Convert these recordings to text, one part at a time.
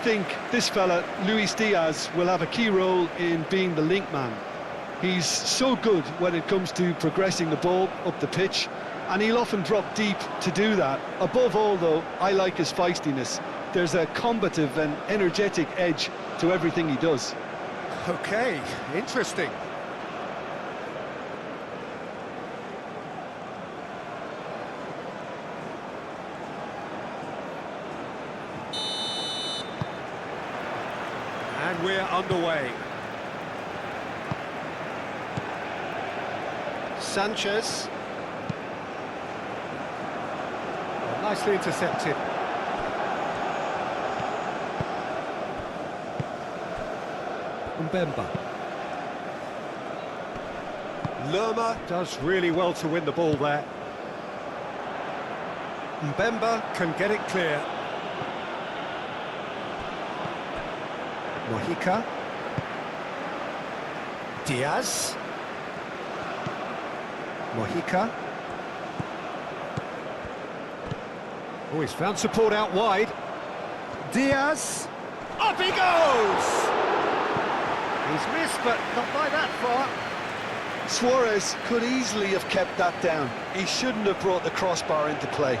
think this fella, Luis Diaz, will have a key role in being the link man. He's so good when it comes to progressing the ball up the pitch, and he'll often drop deep to do that. Above all, though, I like his feistiness. There's a combative and energetic edge to everything he does. Okay, interesting. And we're underway. Sanchez. Oh, nicely intercepted. Mbemba. Lerma does really well to win the ball there. Mbemba can get it clear. Mojica. Diaz. Mojica. Oh, he's found support out wide. Diaz. Up he goes! He's missed, but not by that far. Suarez could easily have kept that down. He shouldn't have brought the crossbar into play.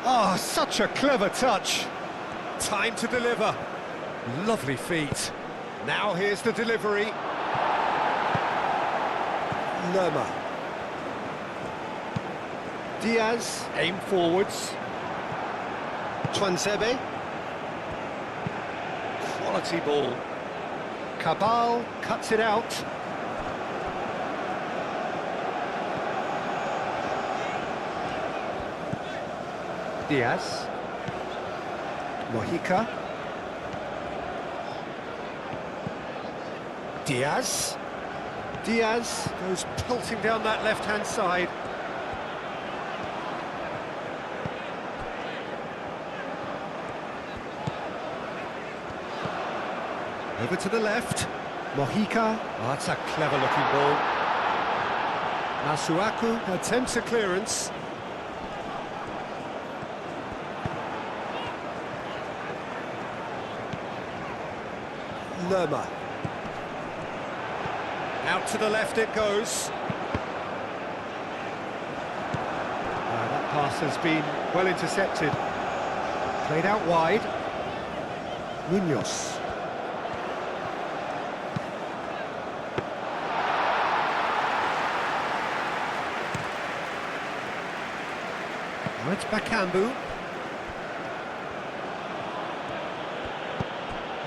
Oh, such a clever touch. Time to deliver. Lovely feet. Now here's the delivery. Lerma. Diaz, aim forwards. Twansebe. Quality ball. Cabal cuts it out. Diaz. Mojica. Diaz. Diaz goes pelting down that left-hand side. Over to the left. Mojica. Oh, that's a clever-looking ball. Masuaku attempts a clearance. Lerma. Out to the left it goes. That pass has been well intercepted. Played out wide. Munoz. Now it's Bakambu.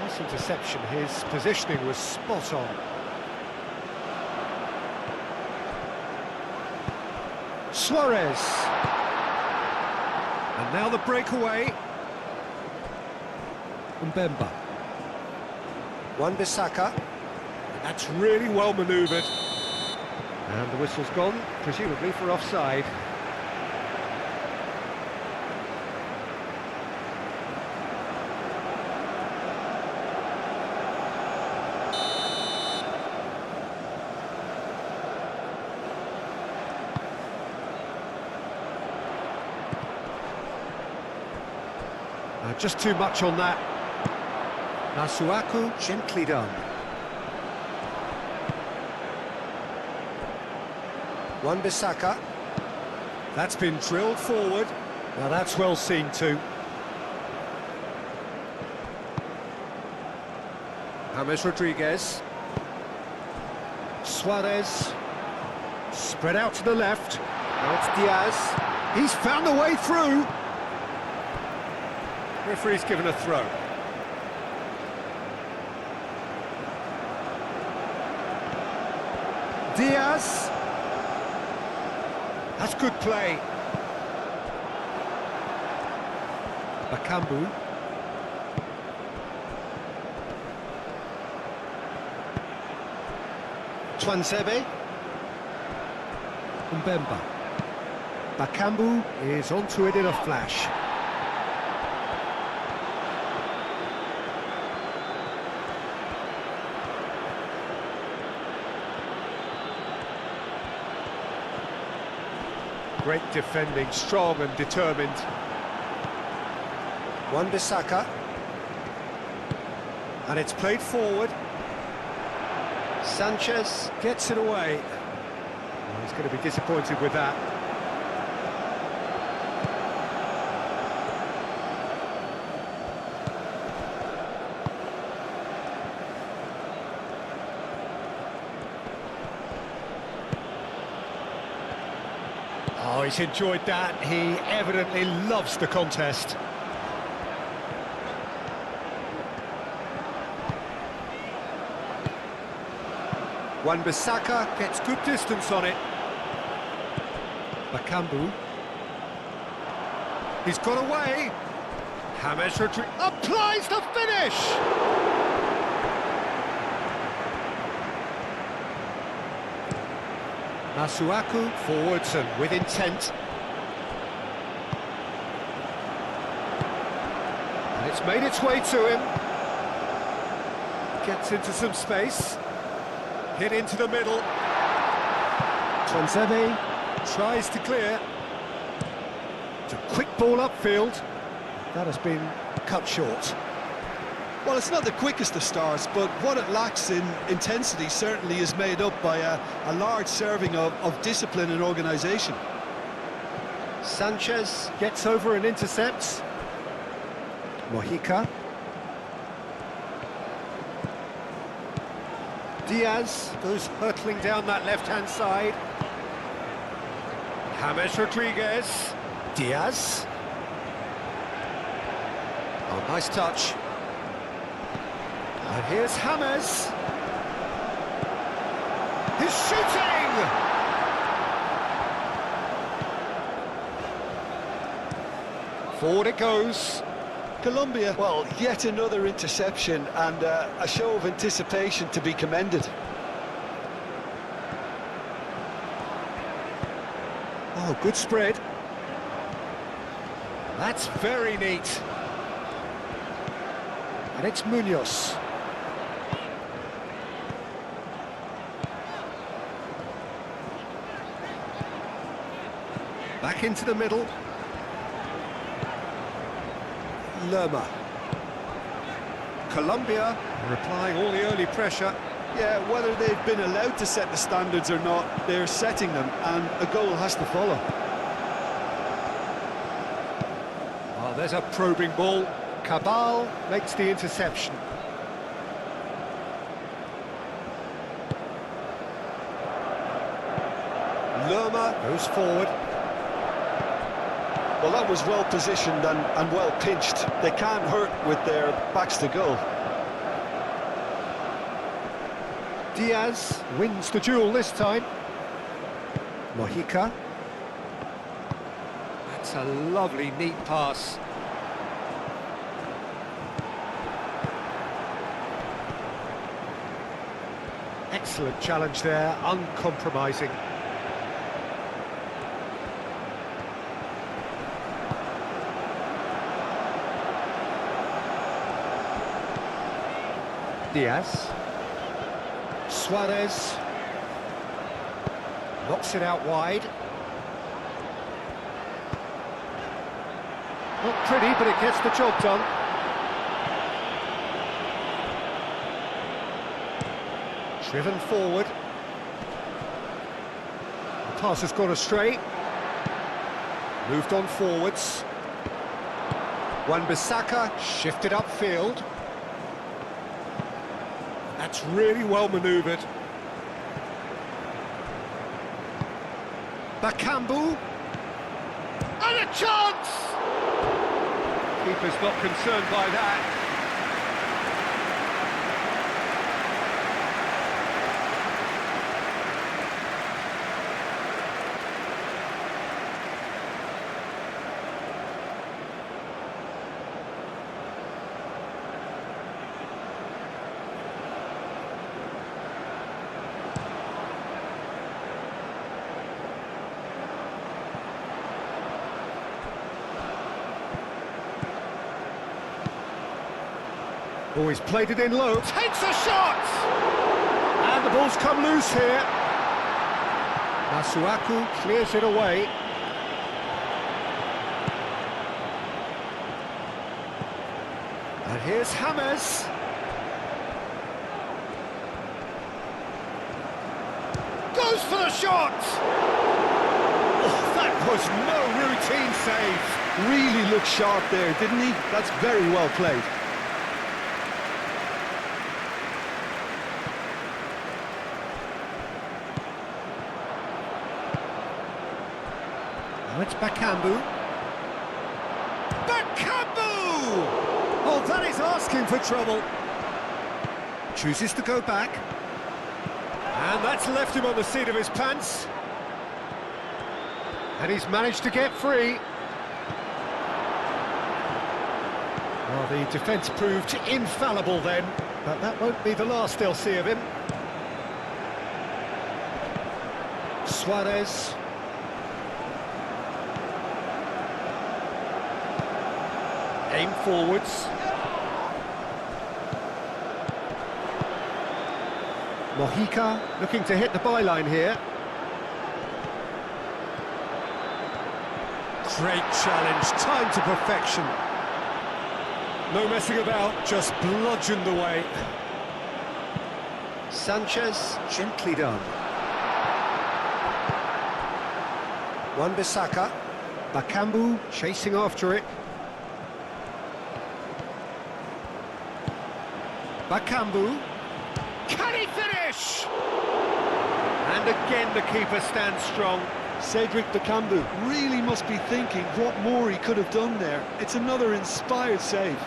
Nice interception, his positioning was spot on. Suarez. And now the breakaway. Mbemba. Wan-Bissaka. That's really well manoeuvred. And the whistle's gone, presumably for offside. Just too much on that. Masuaku, gently done. Wan-Bissaka. That's been drilled forward. Now that's well seen too. James Rodriguez. Suarez. Spread out to the left. Now it's Diaz. He's found a way through. Referee's given a throw. Diaz. That's good play. Bakambu. Twansebe. Mbemba. Bakambu is onto it in a flash. Great defending, strong and determined. Wan-Bissaka. And it's played forward. Sanchez gets it away. Well, he's going to be disappointed with that. Oh, he's enjoyed that. He evidently loves the contest. Wan-Bissaka gets good distance on it. Bakambu. He's got away. James Rodriguez applies the finish! Masuaku forwards and with intent. And it's made its way to him. Gets into some space. Hit into the middle. Twansebe tries to clear. It's a quick ball upfield. That has been cut short. Well, it's not the quickest of starts, but what it lacks in intensity certainly is made up by a large serving of discipline and organisation. Sanchez gets over and intercepts. Mojica. Diaz goes hurtling down that left-hand side. James Rodriguez. Diaz. Oh, nice touch. And here's James. He's shooting! Forward it goes. Colombia, well, yet another interception and a show of anticipation to be commended. Oh, good spread. That's very neat. And it's Munoz. Back into the middle. Lerma. Colombia replying all the early pressure. Yeah, whether they've been allowed to set the standards or not, they're setting them, and a goal has to follow. Oh, there's a probing ball. Cabal makes the interception. Lerma goes forward. Well, that was well positioned and well pinched. They can't hurt with their backs to goal. Diaz wins the duel this time. Mojica. That's a lovely, neat pass. Excellent challenge there, uncompromising. Diaz. Suarez. Knocks it out wide. Not pretty, but it gets the job done. Driven forward. The pass has gone astray. Moved on forwards. Wan-Bissaka shifted upfield. That's really well manoeuvred. Bakambu. And a chance! Keeper's not concerned by that. Oh, he's played it in low. Takes a shot! And the ball's come loose here. Masuaku clears it away. And here's James. Goes for the shot! Oh, that was no routine save. Really looked sharp there, didn't he? That's very well played. Now it's Bakambu. Bakambu! Oh, that is asking for trouble. Chooses to go back. And that's left him on the seat of his pants. And he's managed to get free. Well, the defence proved infallible then, but that won't be the last they'll see of him. Suarez. Aim forwards. Mojica looking to hit the byline here. Great challenge, time to perfection. No messing about, just bludgeoned away. Sanchez, gently done. Wan-Bissaka. Bakambu chasing after it. Bakambu. Can he finish? And again the keeper stands strong. Cedric Bakambu really must be thinking what more he could have done there. It's another inspired save.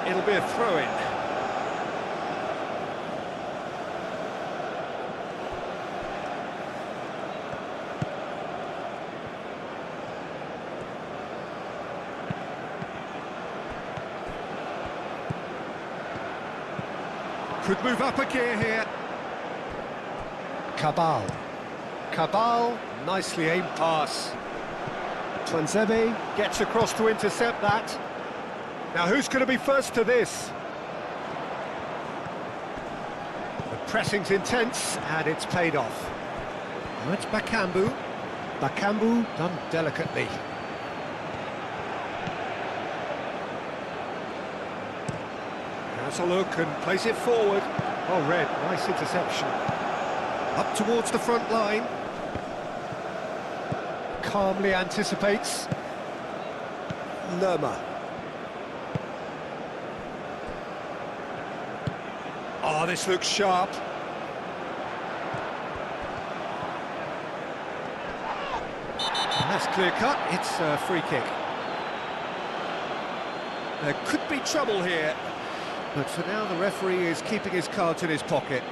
It'll be a throw-in. Could move up a gear here. Cabal. Cabal, nicely aimed pass. Twanzebe gets across to intercept that. Now who's going to be first to this? The pressing's intense and it's paid off. Now it's Bakambu. Bakambu done delicately. Has a look and plays it forward. Oh, Red, nice interception. Up towards the front line. Calmly anticipates. Lerma. Oh, this looks sharp. And that's clear cut. It's a free kick. There could be trouble here. But for now, the referee is keeping his cards in his pocket.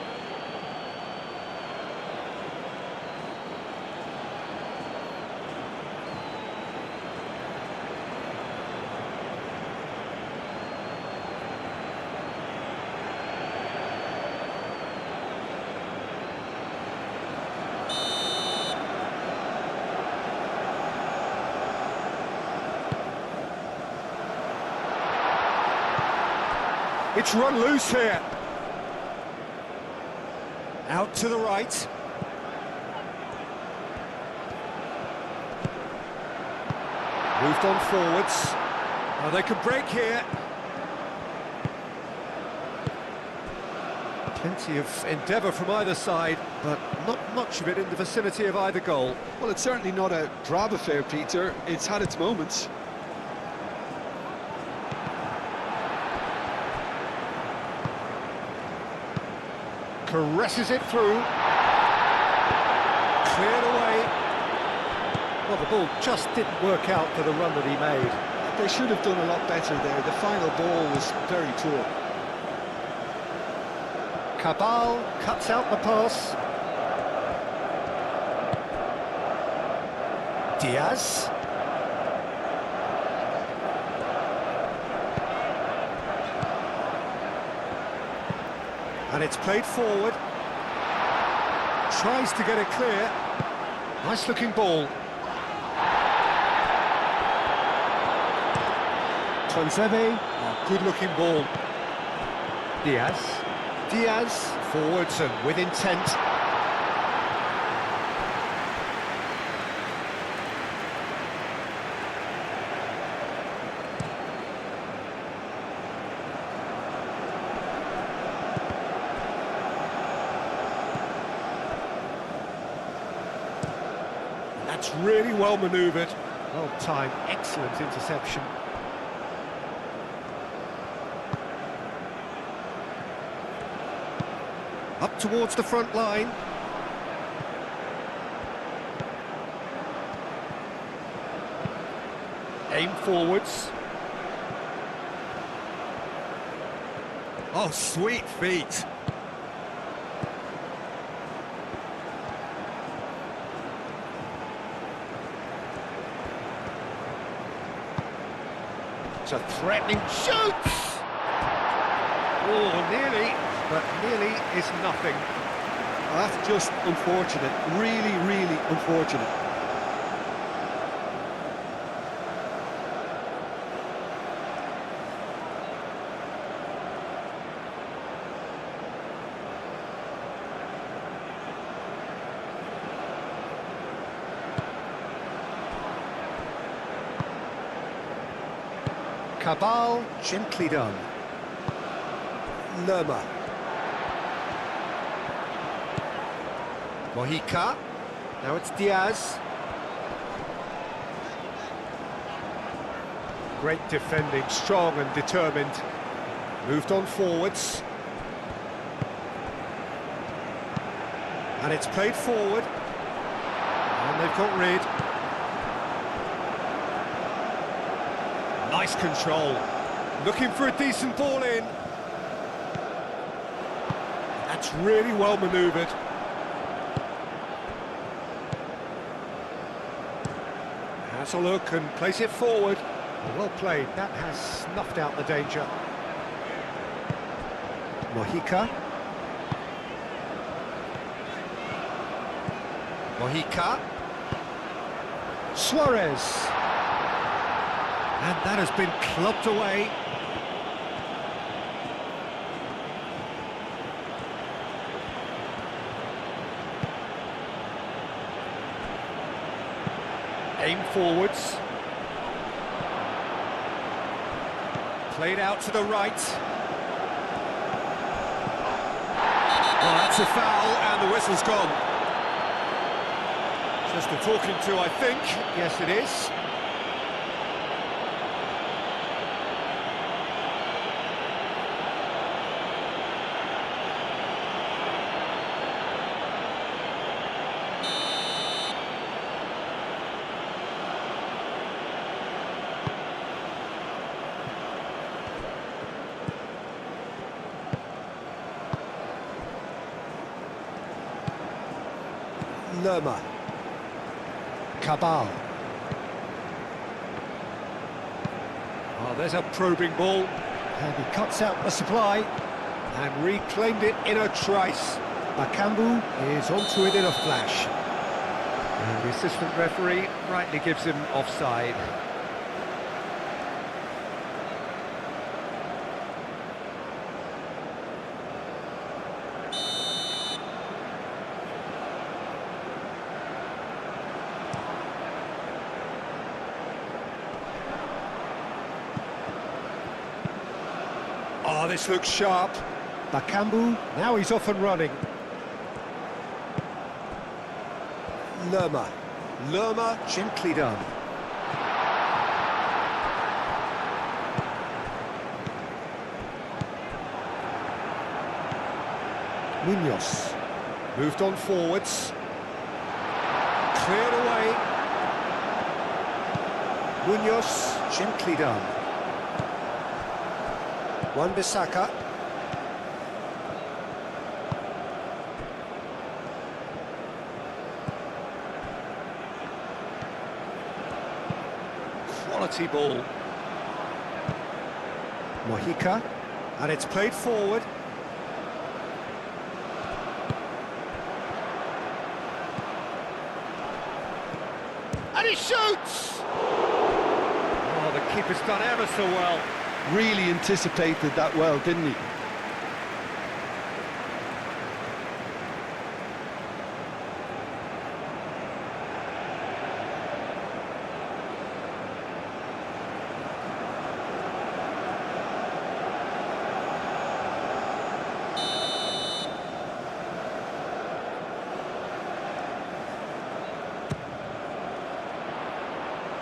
It's run loose here. Out to the right. Moved on forwards. Now they can break here. Plenty of endeavour from either side, but not much of it in the vicinity of either goal. Well, it's certainly not a drab affair, Peter. It's had its moments. Caresses it through. Cleared away. Well, the ball just didn't work out for the run that he made. They should have done a lot better there. The final ball was very poor. Cabal cuts out the pass. Diaz. And it's played forward. Tries to get it clear. Nice looking ball. Tuanzebe. Good-looking ball. Diaz. Diaz, forwards and with intent. That's really well manoeuvred. Well timed, excellent interception. Up towards the front line. Aim forwards. Oh, sweet feet. It's a threatening shoot! Oh, nearly, but nearly is nothing. That's just unfortunate, really, really unfortunate. Cabal, gently done. Lerma. Mojica. Now it's Diaz. Great defending, strong and determined. Moved on forwards. And it's played forward. And they've got rid. Nice control. Looking for a decent ball in. That's really well manoeuvred. Has a look and plays it forward. Well played. That has snuffed out the danger. Mojica. Mojica. Suarez. And that has been clubbed away. Aim forwards. Played out to the right. Well, that's a foul, and the whistle's gone. Just a talking to, I think. Yes, it is. Lerma. Cabal. Oh, there's a probing ball. And he cuts out the supply. And reclaimed it in a trice. Bakambu is onto it in a flash. And the assistant referee rightly gives him offside. Oh, this looks sharp. Bakambu, now he's off and running. Lerma. Lerma, gently done. Munoz. Moved on forwards. Cleared away. Munoz, gently done. Wan-Bissaka. Quality ball. Mojica. And it's played forward. And he shoots! Oh, the Keeper's done ever so well. Really anticipated that well, didn't he?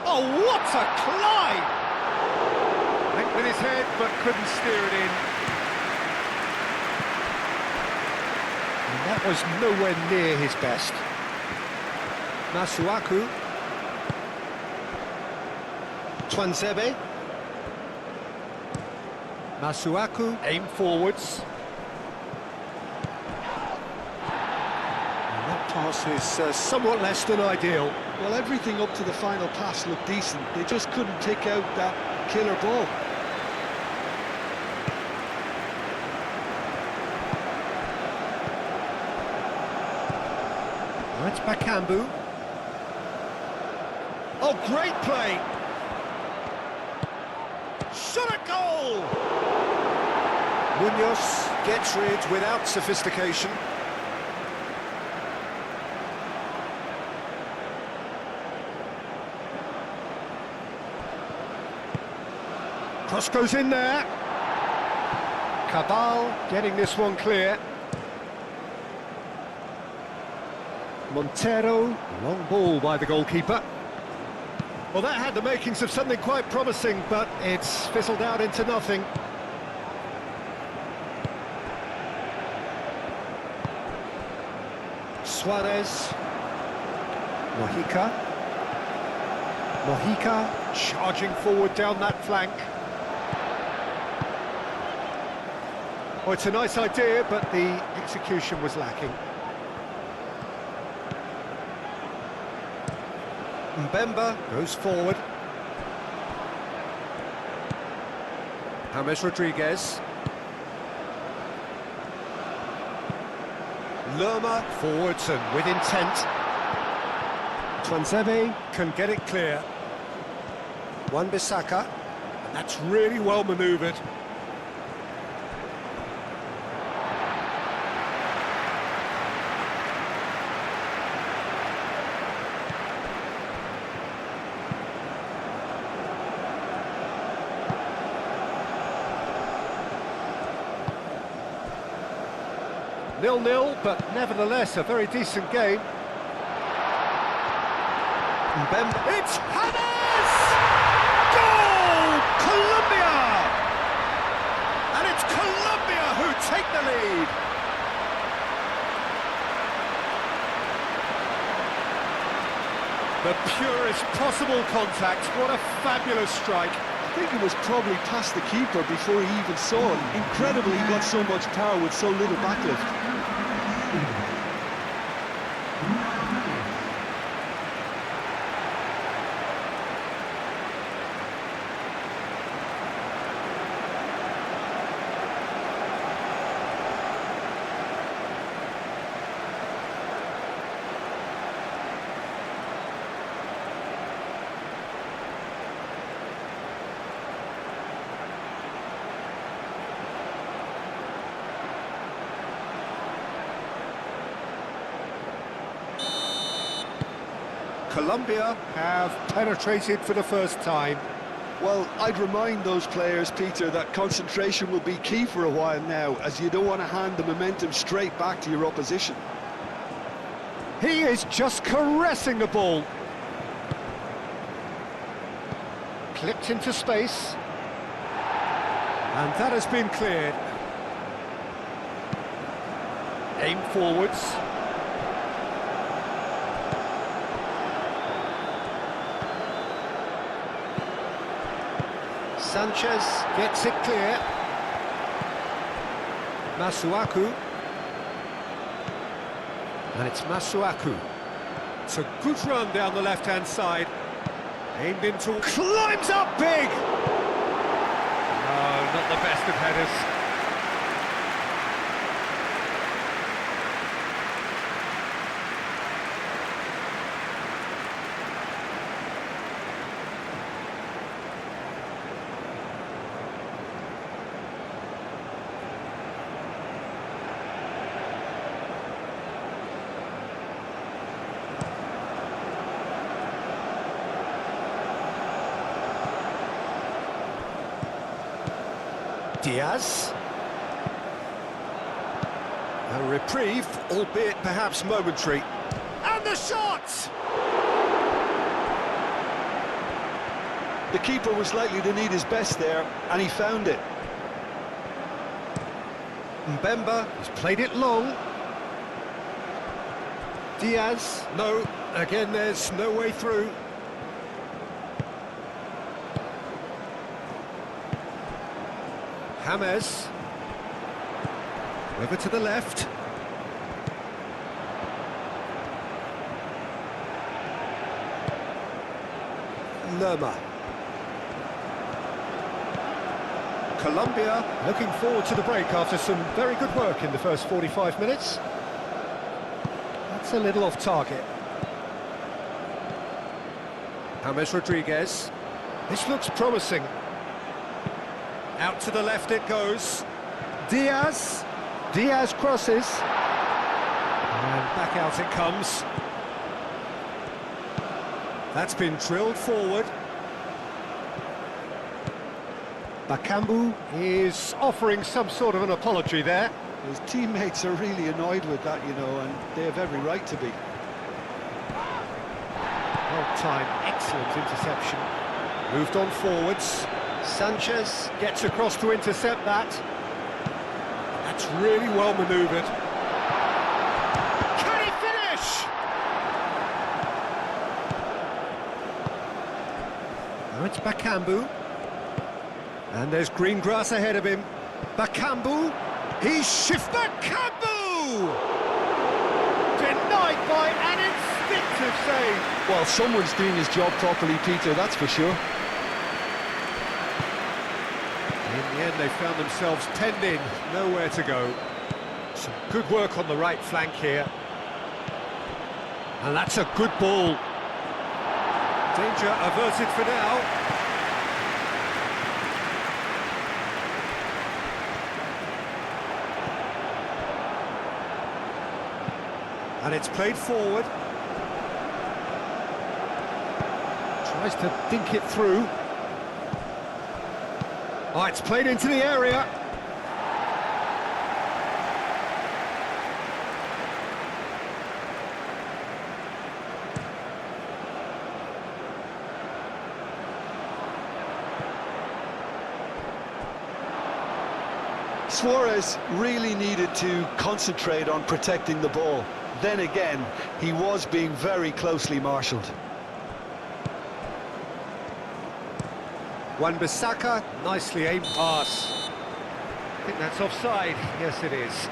Oh, what a climb! Went with his head, but couldn't steer it in. And that was nowhere near his best. Masuaku. Twanzebe. Masuaku, aim forwards. And that pass is somewhat less than ideal. Well, everything up to the final pass looked decent. They just couldn't take out that killer ball. That's Bakambu. Oh, great play! Shot at goal! Munoz gets rid without sophistication. Cross goes in there. Cabal getting this one clear. Montero, long ball by the goalkeeper. Well, that had the makings of something quite promising, but it's fizzled out into nothing. Suarez. Mojica. Mojica charging forward down that flank. Oh, it's a nice idea, but the execution was lacking. Mbemba goes forward. James Rodriguez. Lerma forwards and with intent. Twanzebe can get it clear. Wan-Bissaka, and that's really well manoeuvred. Nil-nil, but nevertheless a very decent game. Mbemba. It's James! Goal! Colombia! And it's Colombia who take the lead. The purest possible contact. What a fabulous strike. I think it was probably past the keeper before he even saw it. Incredibly, he got so much power with so little backlift. Colombia have penetrated for the first time. Well, I'd remind those players, Peter, that concentration will be key for a while now, as you don't want to hand the momentum straight back to your opposition. He is just caressing the ball. Clipped into space. And that has been cleared. Aim forwards. Sanchez gets it clear. Masuaku. And it's Masuaku. It's a good run down the left-hand side. Aimed into... Climbs up big! No, not the best of headers. Diaz. A reprieve, albeit perhaps momentary. And the shot! The keeper was likely to need his best there, and he found it. Mbemba has played it long. Diaz, no, again there's no way through. James. Over to the left. Lerma. Colombia looking forward to the break after some very good work in the first 45 minutes. That's a little off target. James Rodriguez. This looks promising. Out to the left it goes. Diaz. Diaz crosses. And back out it comes. That's been drilled forward. Bakambu is offering some sort of an apology there. His teammates are really annoyed with that, you know, and they have every right to be. Well timed, excellent interception. Moved on forwards. Sanchez gets across to intercept that. That's really well manoeuvred. Can he finish? Now it's Bakambu. And there's green grass ahead of him. Bakambu. He's Bakambu! Denied by an instinctive save. Well, someone's doing his job properly, Peter, that's for sure. In the end, they found themselves penned in, nowhere to go. Some good work on the right flank here. And that's a good ball. Danger averted for now. And it's played forward. Tries to dink it through. Oh, it's played into the area. Suarez really needed to concentrate on protecting the ball. Then again, he was being very closely marshalled. Wan-Bissaka, nicely aimed pass. I think that's offside. Yes, it is.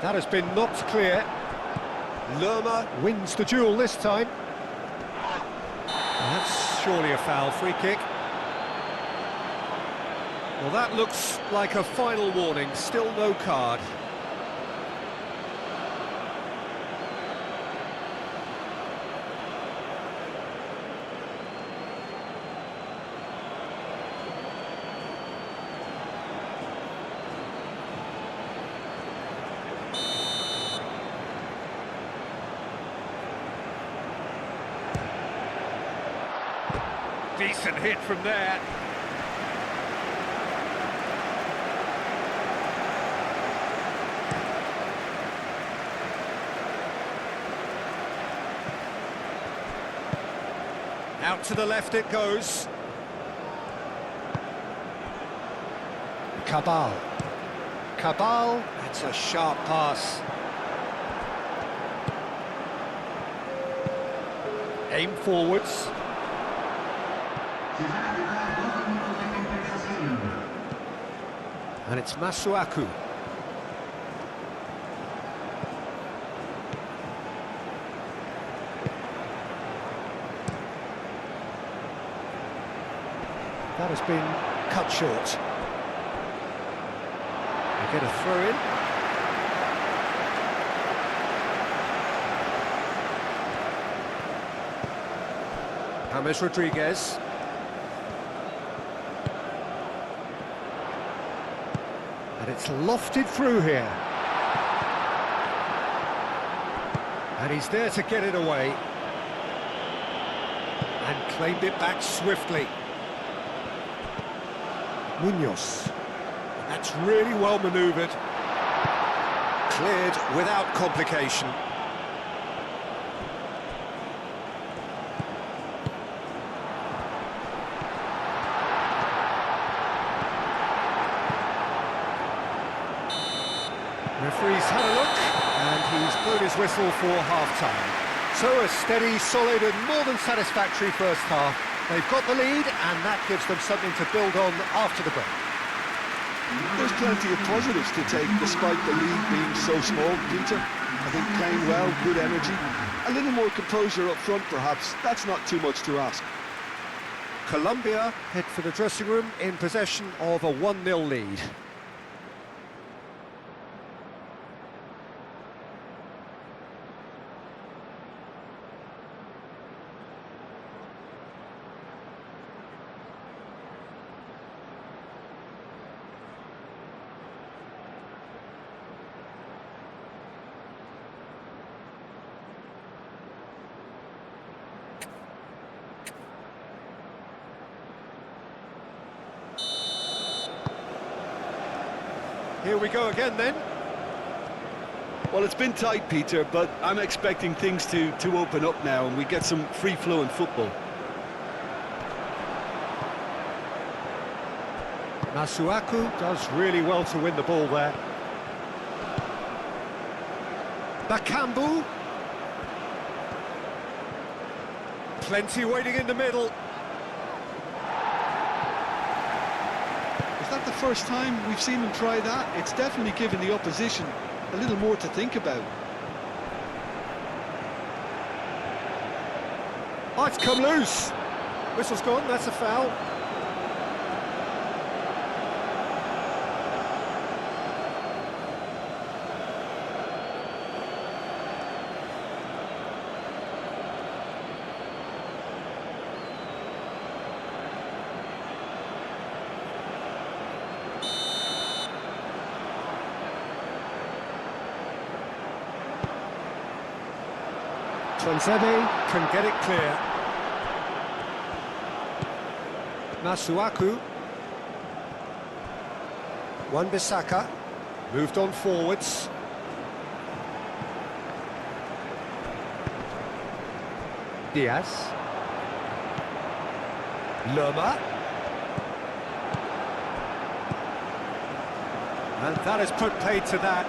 That has been knocked clear. Lerma wins the duel this time. That's surely a foul, free kick. Well, that looks like a final warning, still no card. Decent hit from there. Out to the left it goes. Cabal. Cabal, that's a sharp pass. Aim forwards. And it's Masuaku. That has been cut short. They get a throw in. James Rodriguez. And it's lofted through here. And he's there to get it away. And claimed it back swiftly. Munoz. That's really well manoeuvred. Cleared without complication. Referee's had a look, and he's blown his whistle for half-time. So a steady, solid and more than satisfactory first half. They've got the lead, and that gives them something to build on after the break. There's plenty of positives to take, despite the lead being so small, Peter. I think playing well, good energy, a little more composure up front perhaps. That's not too much to ask. Colombia head for the dressing room in possession of a 1-0 lead. Here we go again then. Well, it's been tight, Peter, but I'm expecting things to open up now and we get some free-flowing football. Masuaku does really well to win the ball there. Bakambu. Plenty waiting in the middle. Is that the first time we've seen him try that? It's definitely given the opposition a little more to think about. Oh, it's come loose. Whistle's gone, that's a foul. Twanzebe can get it clear. Masuaku. Wan-Bissaka moved on forwards. Diaz. Lerma. And that has put paid to that.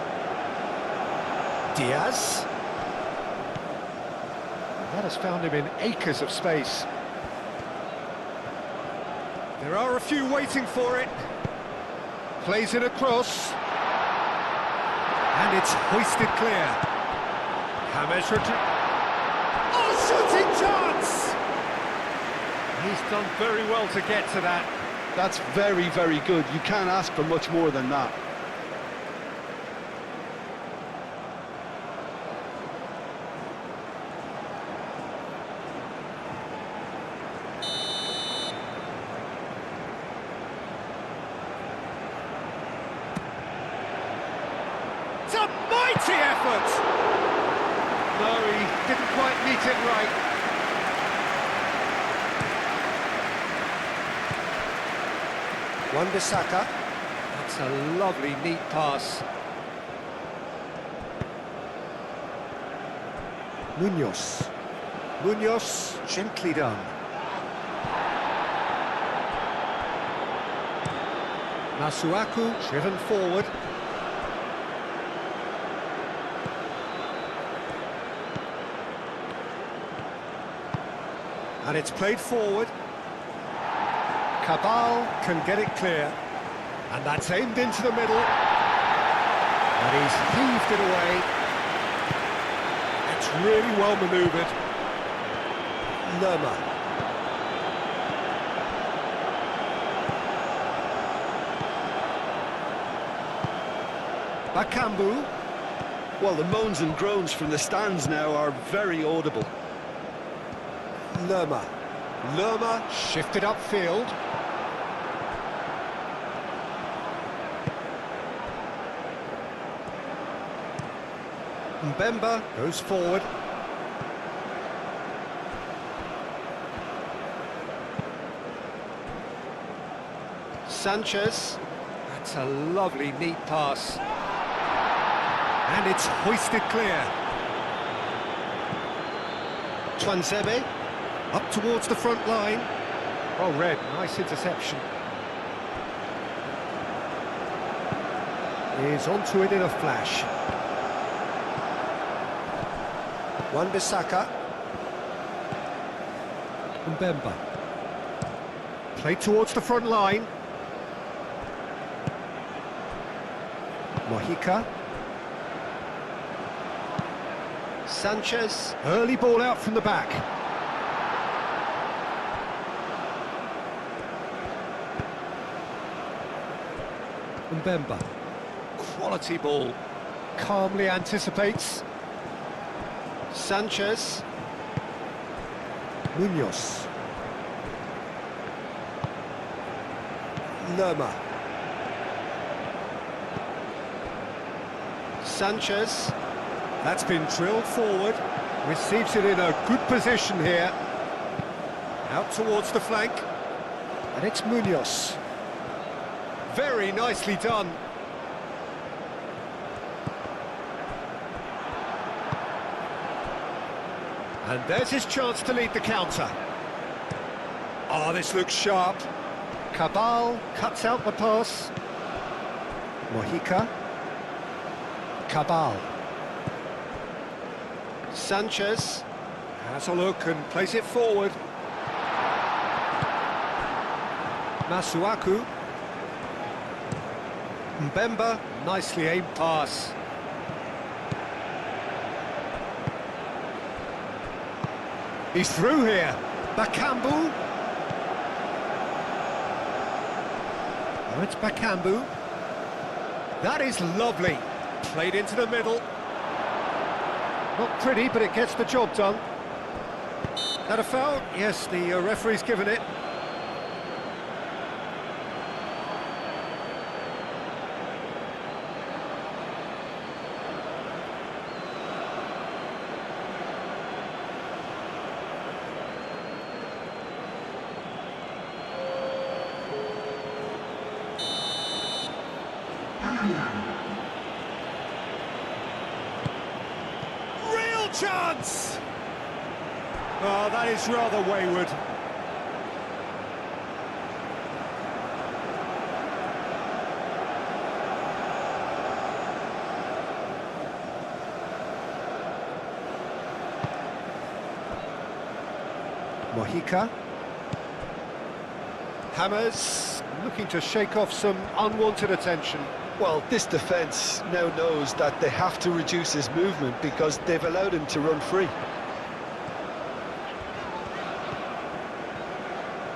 Diaz. That has found him in acres of space. There are a few waiting for it. Plays it across. And it's hoisted clear. James Rodriguez. Oh, shooting chance! He's done very well to get to that. That's very, very good. You can't ask for much more than that. It's a mighty effort! No, he didn't quite meet it right. Wan-Bissaka. That's a lovely, neat pass. Munoz. Munoz, gently done. Masuaku, driven forward. And it's played forward. Cabal can get it clear. And that's aimed into the middle. And he's heaved it away. It's really well manoeuvred. Lerma. Bakambu. Well, the moans and groans from the stands now are very audible. Lerma. Lerma shifted upfield. Mbemba goes forward. Sanchez. That's a lovely, neat pass. And it's hoisted clear. Twanzebe up towards the front line. Oh, Red, nice interception. Is onto it in a flash. Wan-Bissaka. Mbemba. Play towards the front line. Mojica. Sanchez. Early ball out from the back. Mbemba. Quality ball. Calmly anticipates. Sanchez. Munoz. Lerma. Sanchez. That's been drilled forward. Receives it in a good position here. Out towards the flank. And it's Munoz. Very nicely done. And there's his chance to lead the counter. Oh, this looks sharp. Cabal cuts out the pass. Mojica. Cabal. Sanchez has a look and plays it forward. Masuaku. Mbemba, nicely aimed pass. He's through here. Bakambu. Oh, it's Bakambu. That is lovely. Played into the middle. Not pretty, but it gets the job done. That a foul? Yes, the referee's given it. Real chance! Oh, that is rather wayward. Mojica. Hammers, looking to shake off some unwanted attention. Well, this defence now knows that they have to reduce his movement because they've allowed him to run free.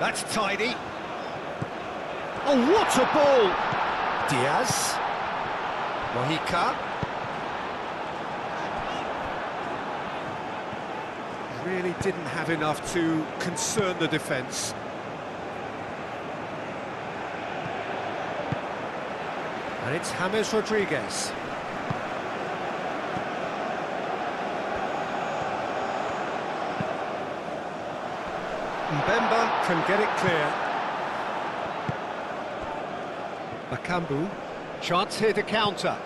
That's tidy. Oh, what a ball! Diaz. Mojica. Really didn't have enough to concern the defence. And it's James Rodriguez. Mbemba can get it clear. Bakambu. Chance here to counter.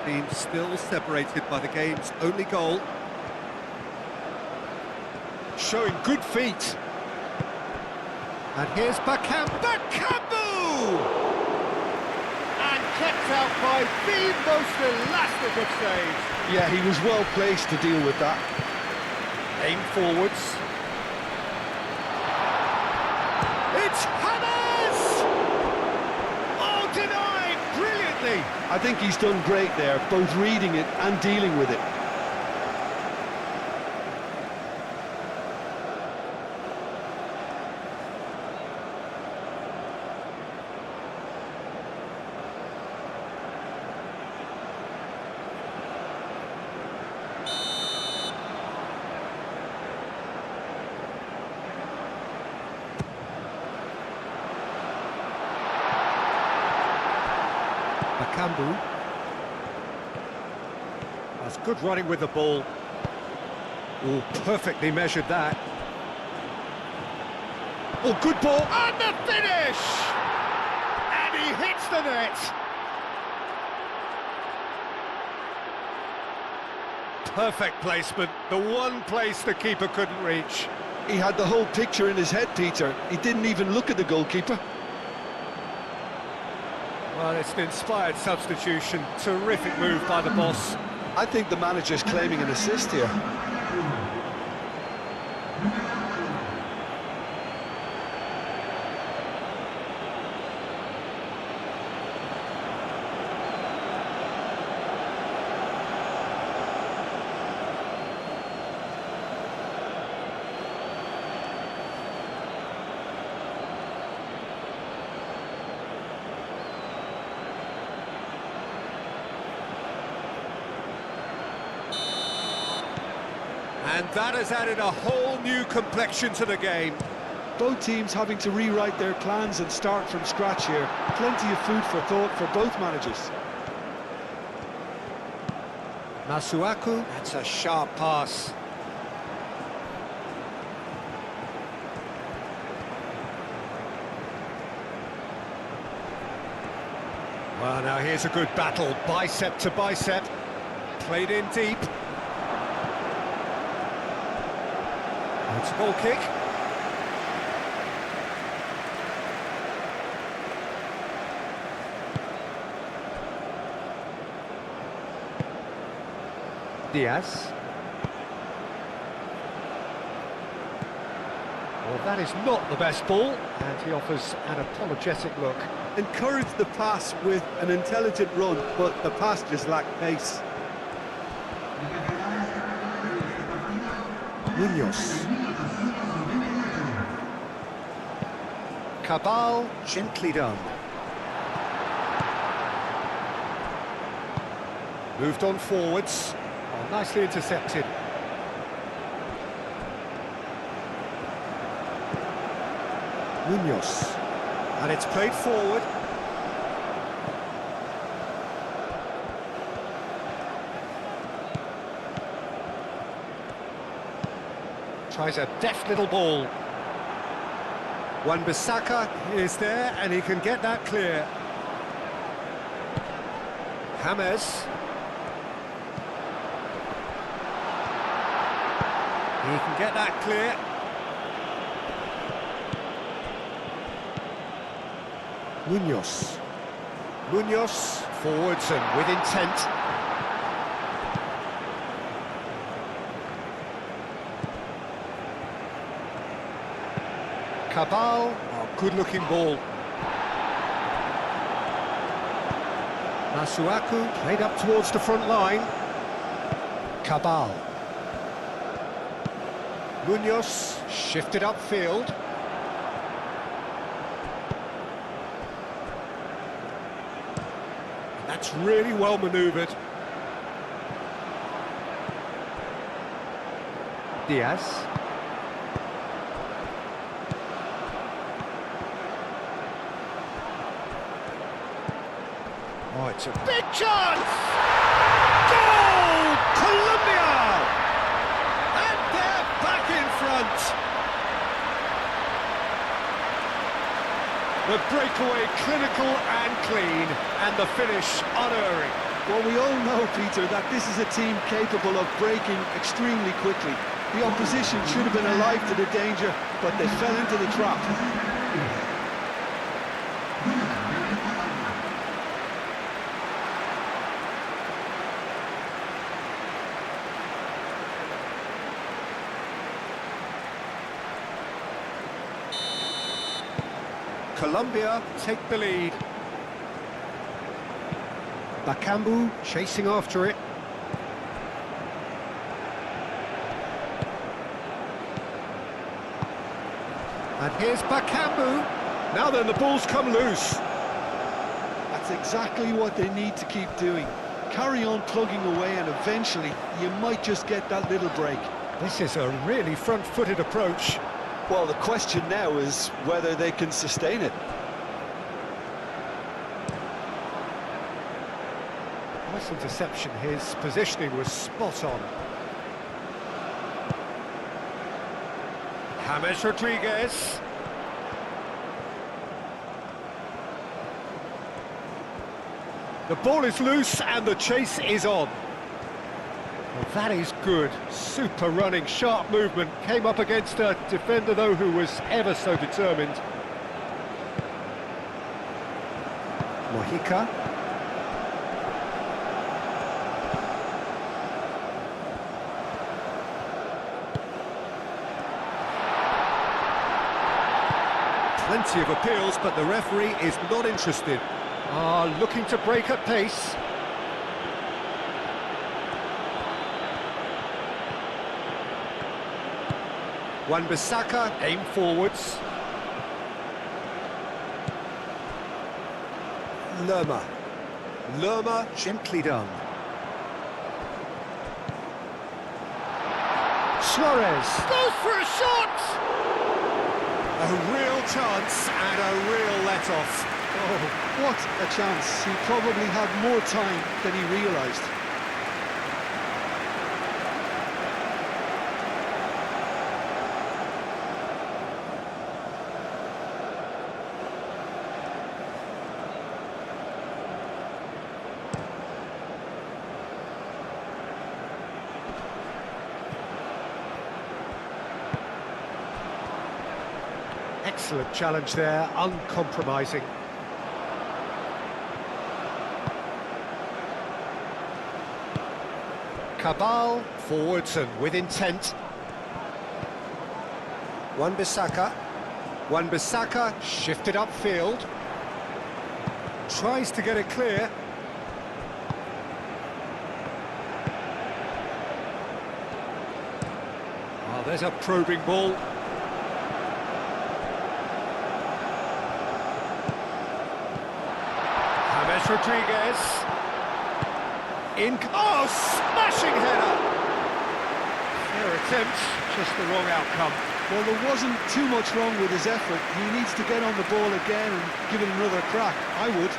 Team still separated by the game's only goal. Showing good feet. And here's Bakambu! And kept out by the most elastic of saves. Yeah, he was well placed to deal with that. Aim forwards. It's Hammers! Oh, denied brilliantly. I think he's done great there, both reading it and dealing with it. Makambu. That's good running with the ball. Oh, perfectly measured that. Oh, good ball, and the finish! And he hits the net! Perfect placement, the one place the keeper couldn't reach. He had the whole picture in his head, Peter. He didn't even look at the goalkeeper. Well, it's an inspired substitution. Terrific move by the boss. I think the manager's claiming an assist here. And that has added a whole new complexion to the game. Both teams having to rewrite their plans and start from scratch here. Plenty of food for thought for both managers. Masuaku, that's a sharp pass. Well, now here's a good battle, bicep to bicep. Played in deep. It's a ball kick. Diaz. Well, that is not the best ball, and he offers an apologetic look. Encouraged the pass with an intelligent run, but the pass just lacked pace. Munoz. Cabal, gently done. Moved on forwards. Oh, nicely intercepted. Munoz. And it's played forward. Tries a deft little ball. Wan-Bissaka is there, and he can get that clear. James. He can get that clear. Munoz. Munoz, forwards and with intent. Cabal, oh, good-looking ball. Masuaku played up towards the front line. Cabal. Munoz shifted upfield. That's really well manoeuvred. Diaz. Oh, it's a big chance! Goal! Colombia! And they're back in front! The breakaway clinical and clean, and the finish unerring. Well, we all know, Peter, that this is a team capable of breaking extremely quickly. The opposition should have been alive to the danger, but they fell into the trap. Colombia take the lead. Makambu chasing after it. And here's Makambu. Now then, the ball's come loose. That's exactly what they need to keep doing. Carry on plugging away, and eventually you might just get that little break. This is a really front-footed approach. Well, the question now is whether they can sustain it. Nice interception, his positioning was spot on. James Rodriguez. The ball is loose and the chase is on. Well, that is good. Super running, sharp movement. Came up against a defender, though, who was ever so determined. Mojica. Plenty of appeals, but the referee is not interested. Looking to break at pace. Wan-Bissaka, aim forwards. Lerma, gently done. Suarez goes for a shot! A real chance and a real let-off. Oh, what a chance. He probably had more time than he realised. Excellent challenge there, uncompromising. Cabal, forwards and with intent. Wan-Bissaka shifted upfield. Tries to get it clear. Oh, there's a probing ball. James Rodriguez. Smashing header! Fair attempt, just the wrong outcome. Well, there wasn't too much wrong with his effort. He needs to get on the ball again and give it another crack. I would.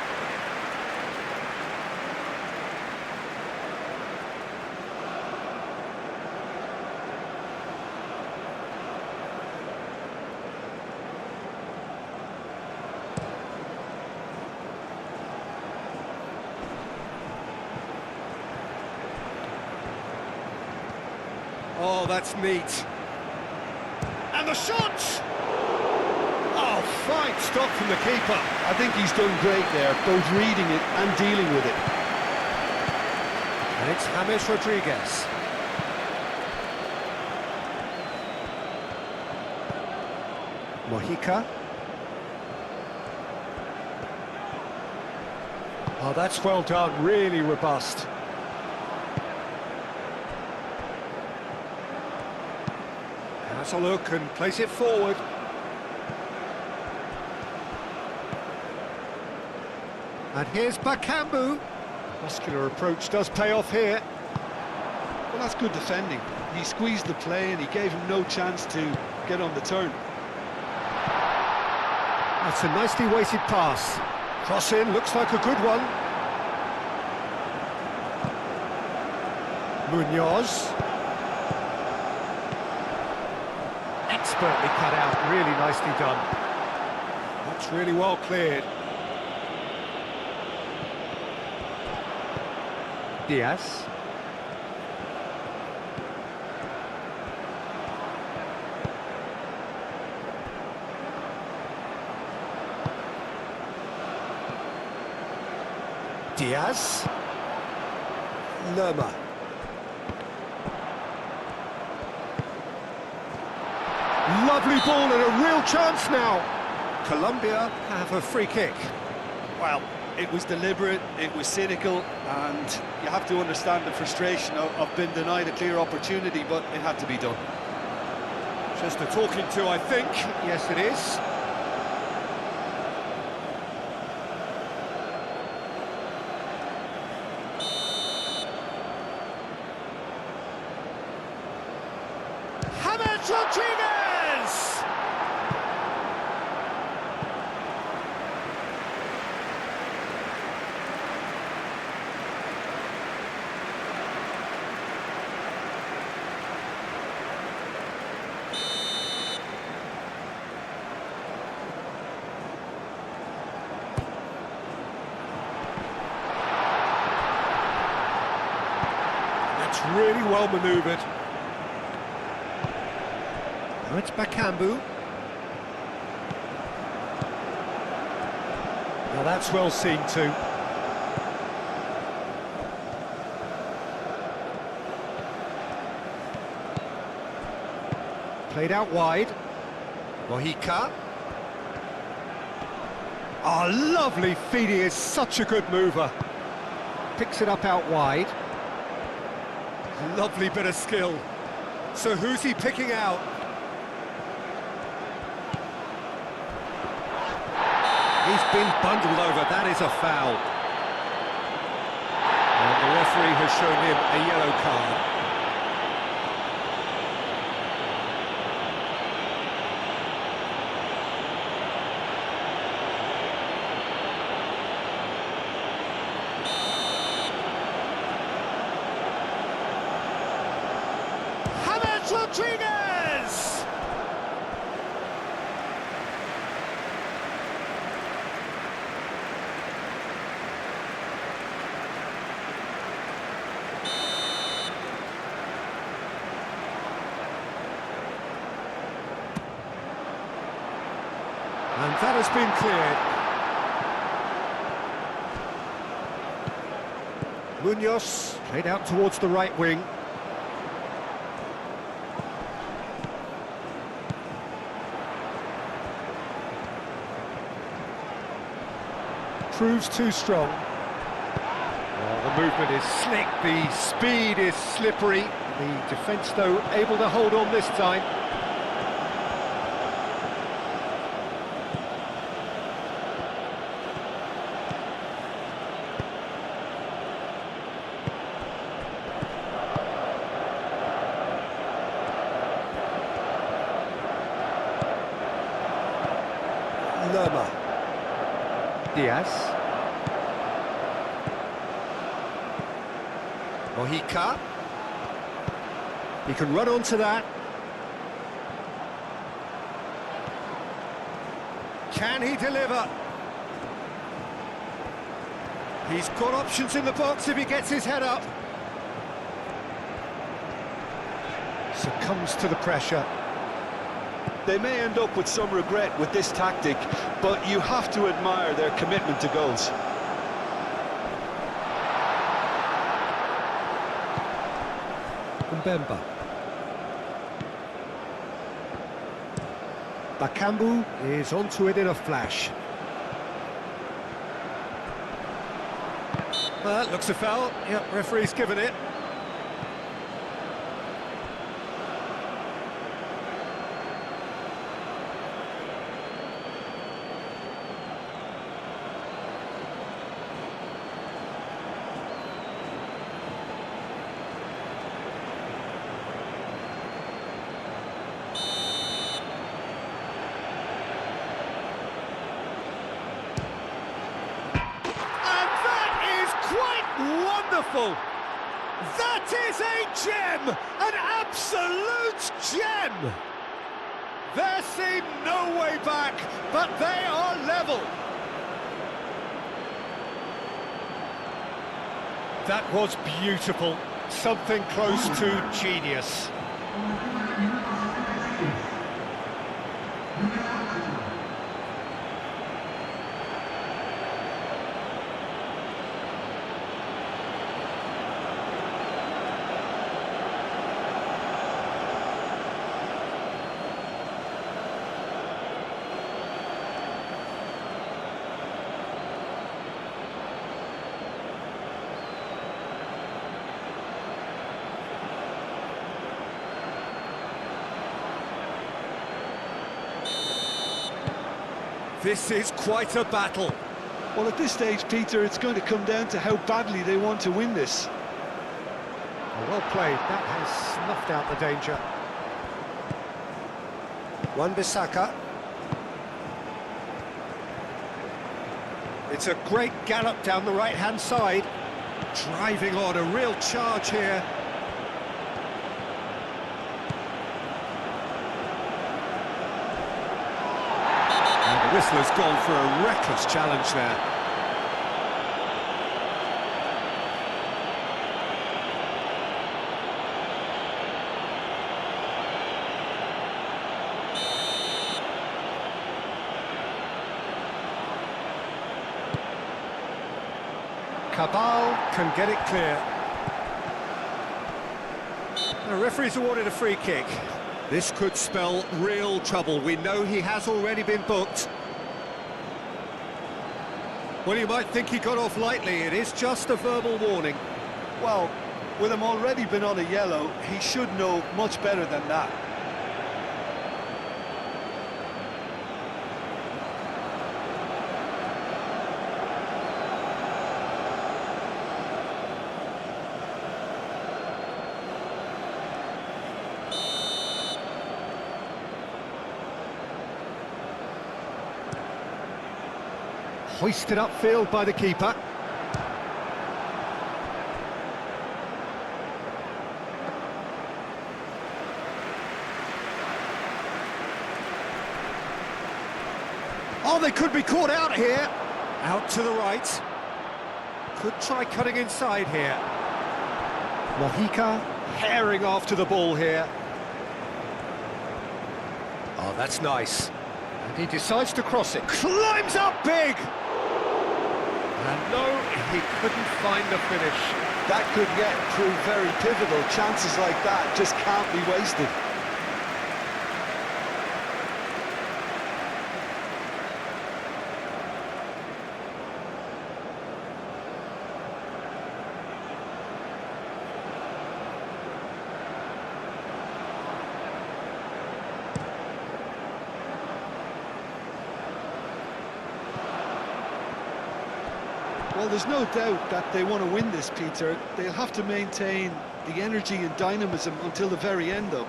Oh, that's neat. And the shot! Oh, fine stop from the keeper. I think he's done great there, both reading it and dealing with it. And it's James Rodriguez. Mojica. Oh, that's well done, really robust. Has a look and place it forward. And here's Bakambu. Muscular approach does pay off here. Well, that's good defending. He squeezed the play and he gave him no chance to get on the turn. That's a nicely weighted pass. Cross in, looks like a good one. Munoz. Expertly cut out, really nicely done. That's really well cleared. Diaz. Lerma. Lovely ball and a real chance now. Colombia have a free kick. Well, it was deliberate, it was cynical, and you have to understand the frustration of being denied a clear opportunity, but it had to be done. Just a talking to, I think. Yes, it is. James Rodriguez! really well manoeuvred. Now it's Bakambu. Now that's well seen too. Played out wide. Mohika. Oh, lovely feed, he is such a good mover. Picks it up out wide. Lovely bit of skill. So who's he picking out? He's been bundled over, that is a foul. And the referee has shown him a yellow card. Rodriguez! And that has been cleared. Munoz played out towards the right wing. Proves too strong. Oh, the movement is slick, the speed is slippery. The defence, though, able to hold on this time. Lerma. Diaz. Mohika. He can run onto that. Can he deliver? He's got options in the box if he gets his head up. Succumbs to the pressure. They may end up with some regret with this tactic, but you have to admire their commitment to goals. Mbemba. Bakambu is onto it in a flash. That looks a foul. Yep, referee's given it. Wonderful! That is a gem! An absolute gem! There seemed no way back, but they are level. That was beautiful. Something close to genius. This is quite a battle. Well, at this stage, Peter, it's going to come down to how badly they want to win this. Well played, that has snuffed out the danger. Wan-Bissaka. It's a great gallop down the right-hand side. Driving on, a real charge here. And the whistler's gone for a reckless challenge there. Cabal can get it clear. The referee's awarded a free kick. This could spell real trouble. We know he has already been booked. Well, you might think he got off lightly. It is just a verbal warning. Well, with him already been on a yellow, he should know much better than that. Hoisted upfield by the keeper. Oh, they could be caught out here. Out to the right. Could try cutting inside here. Mojica herring after the ball here. Oh, that's nice. And he decides to cross it. Climbs up big! And no, he couldn't find the finish. That could yet prove very pivotal. Chances like that just can't be wasted. Well, there's no doubt that they want to win this, Peter. They'll have to maintain the energy and dynamism until the very end, though.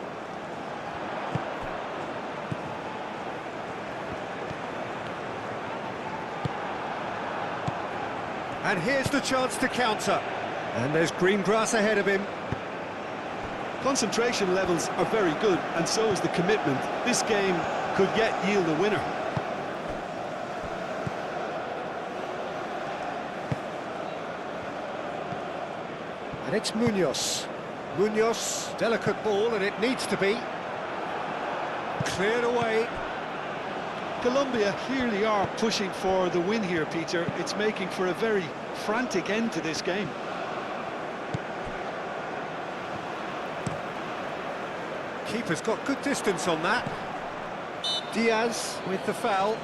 And here's the chance to counter. And there's green grass ahead of him. Concentration levels are very good, and so is the commitment. This game could yet yield a winner. And it's Munoz. Munoz, delicate ball, and it needs to be. Cleared away. Colombia clearly are pushing for the win here, Peter. It's making for a very frantic end to this game. Keeper's got good distance on that. Diaz with the foul.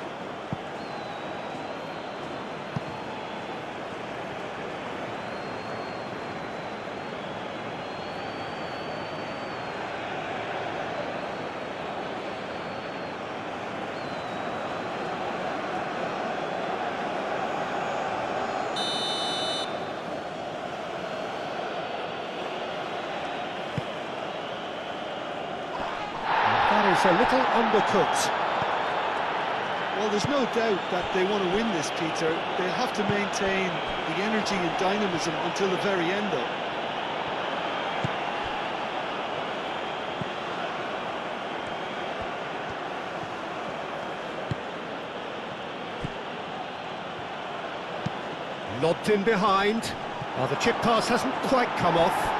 That is a little undercooked. Well, there's no doubt that they want to win this, Peter. They'll have to maintain the energy and dynamism until the very end, though. Lobbed in behind. Oh, the chip pass hasn't quite come off.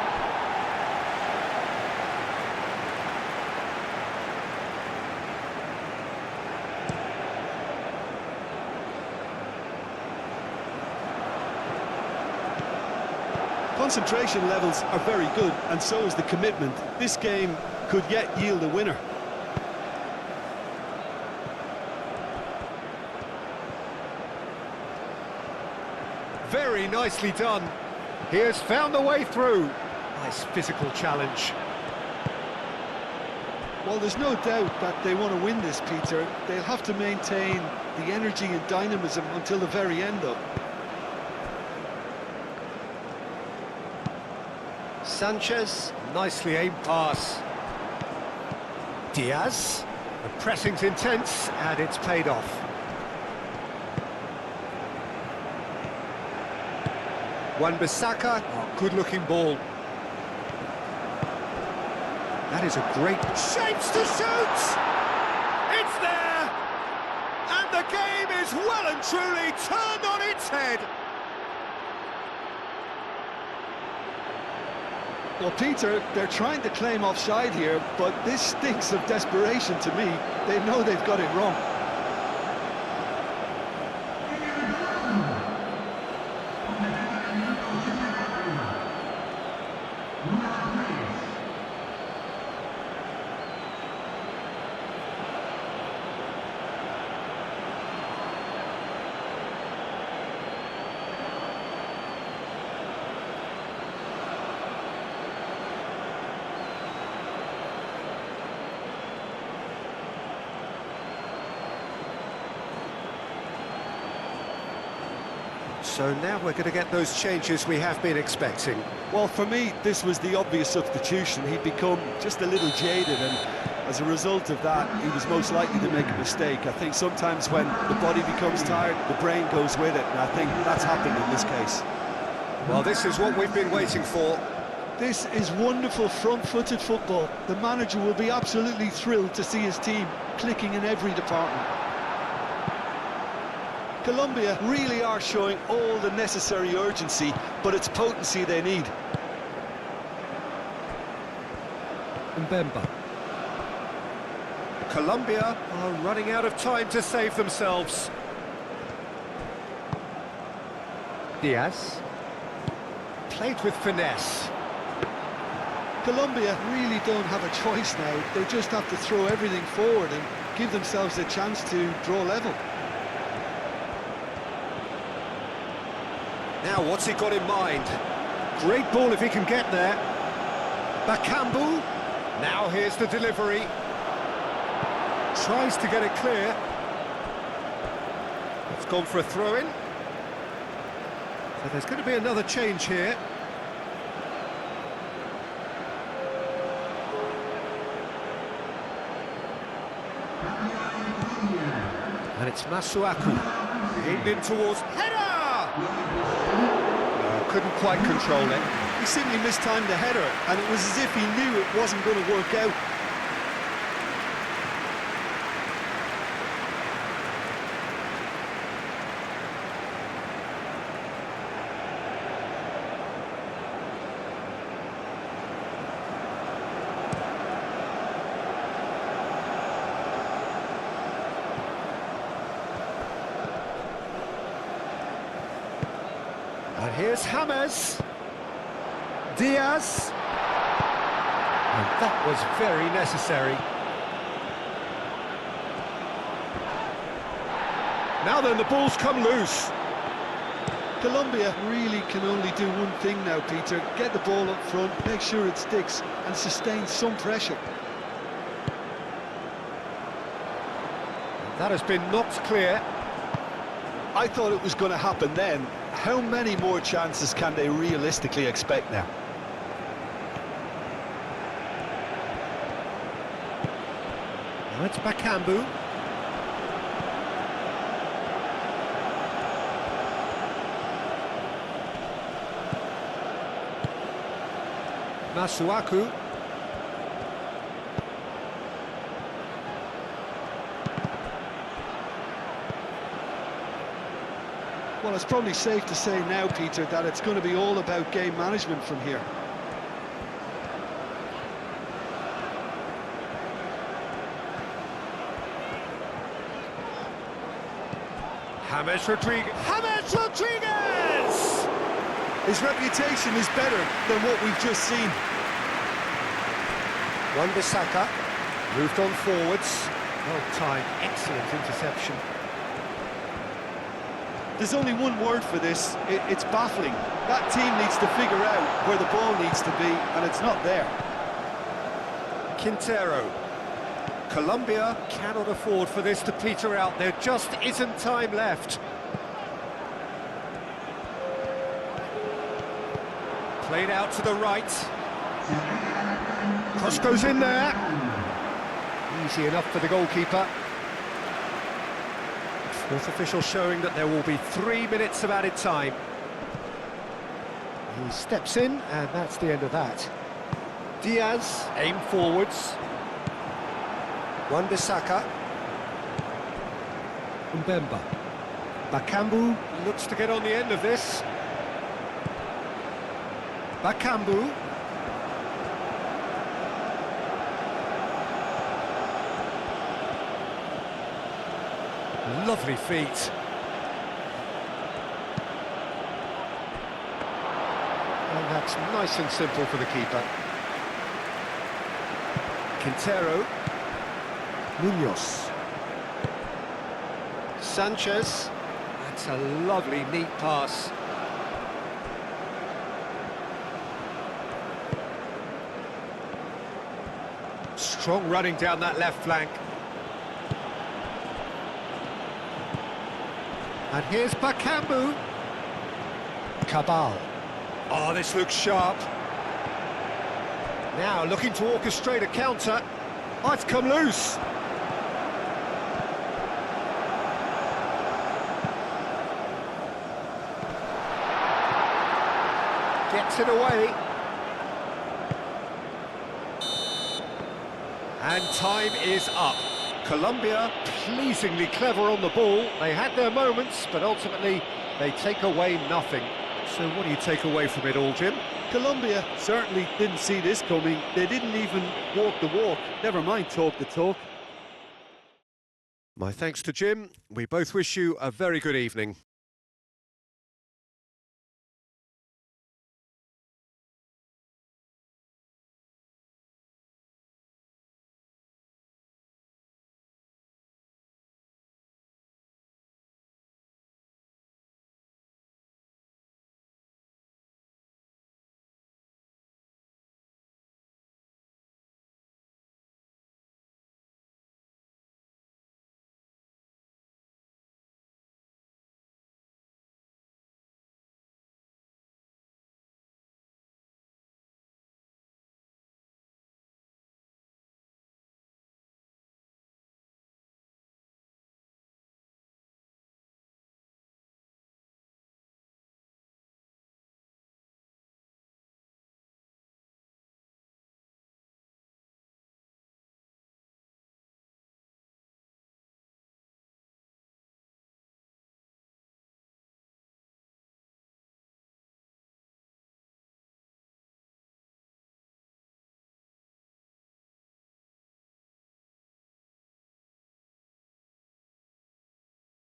Concentration levels are very good, and so is the commitment. This game could yet yield a winner. Very nicely done. He has found a way through. Nice physical challenge. Well, there's no doubt that they want to win this, Peter. They'll have to maintain the energy and dynamism until the very end, though. Sanchez, nicely aimed pass. Diaz, the pressing's intense and it's paid off. Wan-Bissaka, oh, good-looking ball. That is a great shapes to shoot! It's there! And the game is well and truly turned on its head. Well, Peter, they're trying to claim offside here, but this stinks of desperation to me. They know they've got it wrong. So now we're going to get those changes we have been expecting. Well, for me, this was the obvious substitution. He'd become just a little jaded, and as a result of that, he was most likely to make a mistake. I think sometimes when the body becomes tired, the brain goes with it, and I think that's happened in this case. Well, this is what we've been waiting for. This is wonderful front-footed football. The manager will be absolutely thrilled to see his team clicking in every department. Colombia really are showing all the necessary urgency, but it's potency they need. Mbemba. Colombia are running out of time to save themselves. Diaz. Played with finesse. Colombia really don't have a choice now. They just have to throw everything forward and give themselves a chance to draw level. Now, what's he got in mind? Great ball if he can get there. Bakambu. Now here's the delivery. Tries to get it clear. It's gone for a throw-in. So there's going to be another change here. And it's Masuaku. Aimed in towards... Header! Couldn't quite control it. He simply mistimed the header, and it was as if he knew it wasn't going to work out. And here's James. Diaz. And that was very necessary. Now then, the ball's come loose. Colombia really can only do one thing now, Peter. Get the ball up front, make sure it sticks, and sustain some pressure. That has been knocked clear. I thought it was going to happen then. How many more chances can they realistically expect now? Now it's Bakambu. Masuaku. Well, it's probably safe to say now, Peter, that it's going to be all about game management from here. James Rodriguez. James Rodriguez! His reputation is better than what we've just seen. Wan-Bissaka moved on forwards. Well timed, excellent interception. There's only one word for this, it's baffling. That team needs to figure out where the ball needs to be, and it's not there. Quintero. Colombia cannot afford for this to peter out. There just isn't time left. Played out to the right. Cross goes in there. Easy enough for the goalkeeper. Fourth official showing that there will be 3 minutes of added time. He steps in, and that's the end of that. Diaz, aim forwards. Wan-Bissaka. Mbemba. Bakambu looks to get on the end of this. Bakambu. Lovely feet. And that's nice and simple for the keeper. Quintero. Munoz. Sanchez. That's a lovely, neat pass. Strong running down that left flank. And here's Bakambu. Cabal. Oh, this looks sharp. Now looking to orchestrate a counter. Oh, it's come loose. Gets it away. And time is up. Colombia, pleasingly clever on the ball. They had their moments, but ultimately they take away nothing. So what do you take away from it all, Jim? Colombia certainly didn't see this coming. They didn't even walk the walk, never mind talk the talk. My thanks to Jim. We both wish you a very good evening.